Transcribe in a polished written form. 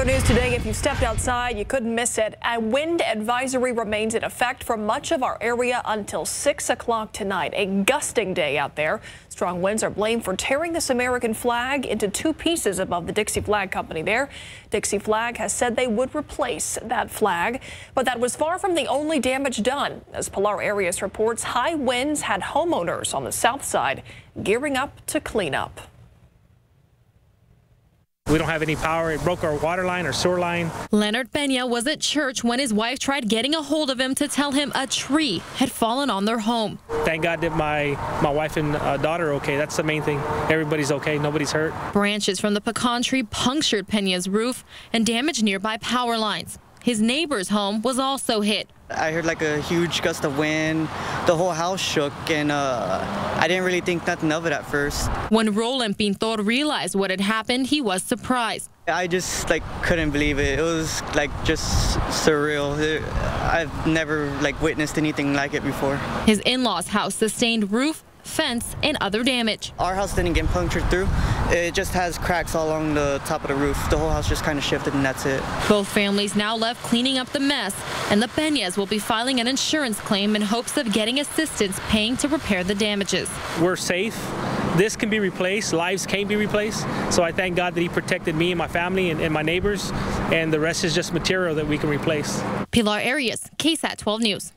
news today. If you stepped outside, you couldn't miss it. A wind advisory remains in effect for much of our area until 6 o'clock tonight. A gusting day out there. Strong winds are blamed for tearing this American flag into two pieces above the Dixie Flag Company there. Dixie Flag has said they would replace that flag, but that was far from the only damage done. As Pilar Arias reports, high winds had homeowners on the south side gearing up to clean up. We don't have any power. It broke our water line, our sewer line. Leonard Peña was at church when his wife tried getting a hold of him to tell him a tree had fallen on their home. Thank God that my wife and daughter are okay. That's the main thing. Everybody's okay. Nobody's hurt. Branches from the pecan tree punctured Peña's roof and damaged nearby power lines. His neighbor's home was also hit. I heard like a huge gust of wind. The whole house shook, and I didn't really think nothing of it at first. When Roland Pintor realized what had happened, he was surprised. I just couldn't believe it. It was just surreal. I've never witnessed anything like it before. His in-laws' house sustained roof, fence, and other damage. Our house didn't get punctured through. It just has cracks all along the top of the roof. The whole house just kind of shifted, and that's it. Both families now left cleaning up the mess, and the Peñas will be filing an insurance claim in hopes of getting assistance paying to repair the damages. We're safe. This can be replaced. Lives can be replaced. So I thank God that he protected me and my family and my neighbors, and the rest is just material that we can replace. Pilar Arias, KSAT 12 News.